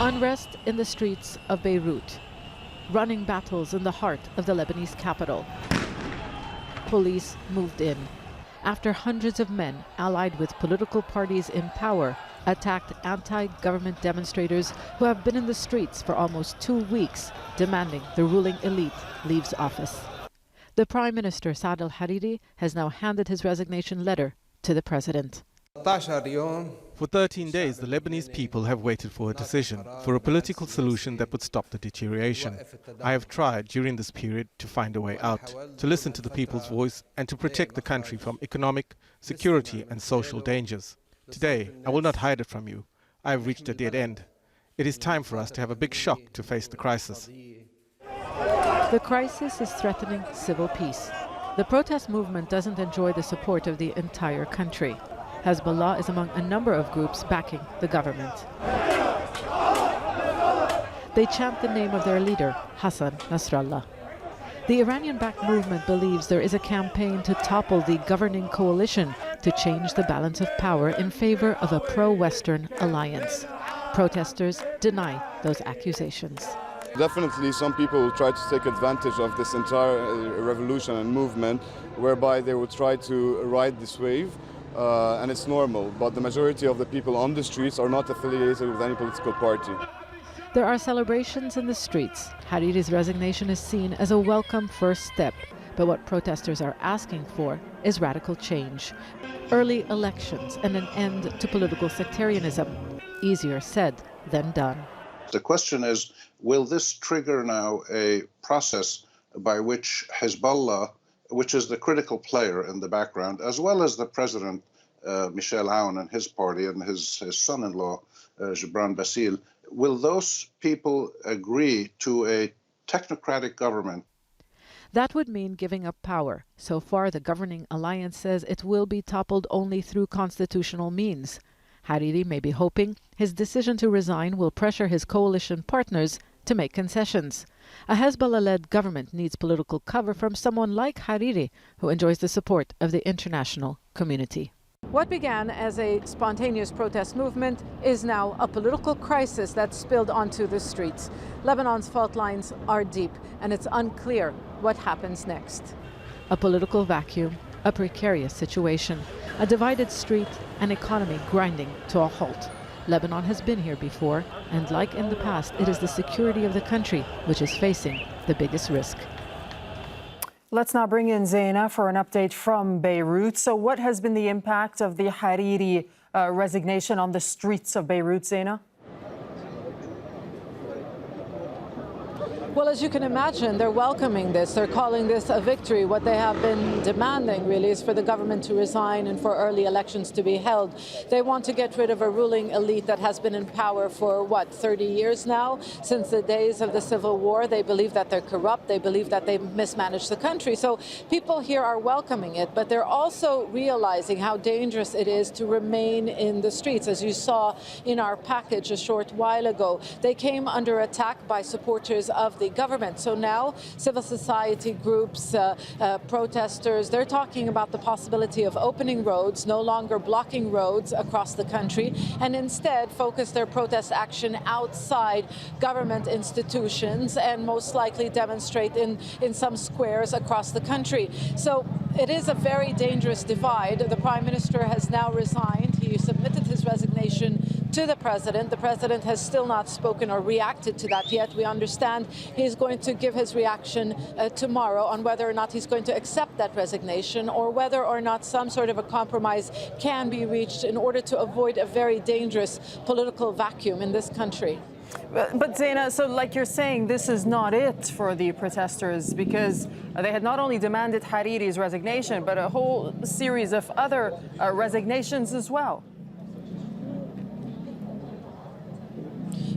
Unrest in the streets of Beirut. Running battles in the heart of the Lebanese capital. Police moved in after hundreds of men allied with political parties in power attacked anti-government demonstrators who have been in the streets for almost 2 weeks demanding the ruling elite leaves office. The Prime Minister, Saad Hariri, has now handed his resignation letter to the president. For 13 days, the Lebanese people have waited for a decision, for a political solution that would stop the deterioration. I have tried during this period to find a way out, to listen to the people's voice and to protect the country from economic, security and social dangers. Today, I will not hide it from you. I have reached a dead end. It is time for us to have a big shock to face the crisis. The crisis is threatening civil peace. The protest movement doesn't enjoy the support of the entire country. Hezbollah is among a number of groups backing the government. They chant the name of their leader, Hassan Nasrallah. The Iranian-backed movement believes there is a campaign to topple the governing coalition to change the balance of power in favor of a pro-Western alliance. Protesters deny those accusations. Definitely some people will try to take advantage of this entire revolution and movement, whereby they will try to ride this wave. And it's normal, but the majority of the people on the streets are not affiliated with any political party. There are celebrations in the streets. Hariri's resignation is seen as a welcome first step, but what protesters are asking for is radical change. Early elections and an end to political sectarianism. Easier said than done. The question is, will this trigger now a process by which Hezbollah, which is the critical player in the background, as well as the president, Michel Aoun and his party and his son-in-law, Gibran Bassil, will those people agree to a technocratic government? That would mean giving up power. So far, the governing alliance says it will be toppled only through constitutional means. Hariri may be hoping his decision to resign will pressure his coalition partners to make concessions. A Hezbollah-led government needs political cover from someone like Hariri, who enjoys the support of the international community. What began as a spontaneous protest movement is now a political crisis that's spilled onto the streets. Lebanon's fault lines are deep, and it's unclear what happens next. A political vacuum, a precarious situation, a divided street, an economy grinding to a halt. Lebanon has been here before, and like in the past, it is the security of the country which is facing the biggest risk. Let's now bring in Zeina for an update from Beirut. So what has been the impact of the Hariri resignation on the streets of Beirut, Zeina? Well, as you can imagine, they're welcoming this. They're calling this a victory. What they have been demanding, really, is for the government to resign and for early elections to be held. They want to get rid of a ruling elite that has been in power for, 30 years now? Since the days of the Civil War, they believe that they're corrupt. They believe that they mismanaged the country. So people here are welcoming it, but they're also realizing how dangerous it is to remain in the streets. As you saw in our package a short while ago, they came under attack by supporters of the government. So now civil society groups, protesters, they're talking about the possibility of opening roads, no longer blocking roads across the country, and instead focus their protest action outside government institutions and most likely demonstrate in some squares across the country. So it is a very dangerous divide. The Prime Minister has now resigned. He submitted his resignation to the president. The president has still not spoken or reacted to that yet. We understand he's going to give his reaction tomorrow on whether or not he's going to accept that resignation or whether or not some sort of a compromise can be reached in order to avoid a very dangerous political vacuum in this country. But Zeina, so like you're saying, this is not it for the protesters, because they had not only demanded Hariri's resignation, but a whole series of other resignations as well.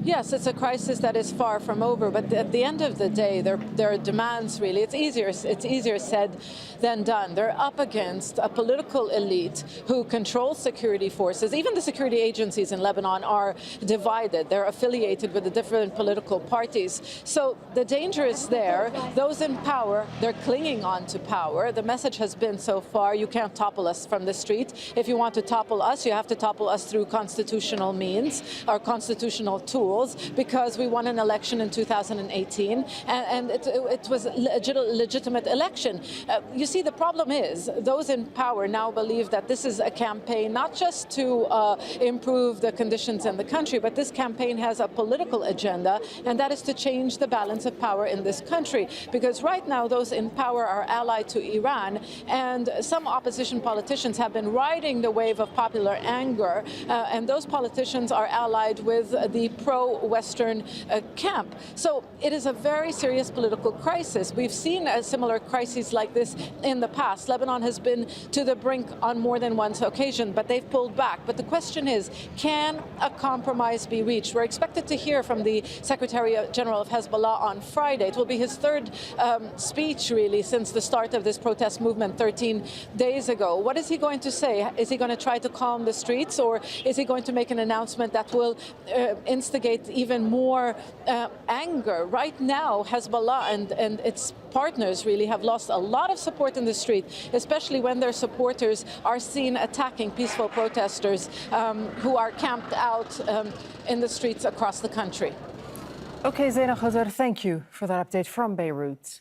Yes, it's a crisis that is far from over, but at the end of the day, their demands really, it's easier said than done. They're up against a political elite who controls security forces. Even the security agencies in Lebanon are divided. They're affiliated with the different political parties. So the danger is there. Those in power, they're clinging on to power. The message has been so far, you can't topple us from the street. If you want to topple us, you have to topple us through constitutional means or constitutional tools. rules because we won an election in 2018, and it was a legitimate election. You see, the problem is those in power now believe that this is a campaign not just to improve the conditions in the country, but this campaign has a political agenda, and that is to change the balance of power in this country. Because right now, those in power are allied to Iran, and some opposition politicians have been riding the wave of popular anger, and those politicians are allied with the pro-Western camp. So it is a very serious political crisis. We've seen similar crises like this in the past. Lebanon has been to the brink on more than one occasion, but they've pulled back. But the question is, can a compromise be reached? We're expected to hear from the Secretary General of Hezbollah on Friday. It will be his third speech, really, since the start of this protest movement 13 days ago. What is he going to say? Is he going to try to calm the streets, or is he going to make an announcement that will instigate even more anger? Right now, Hezbollah and its partners really have lost a lot of support in the street, especially when their supporters are seen attacking peaceful protesters who are camped out in the streets across the country. Okay, Zeina, Khodr, thank you for that update from Beirut.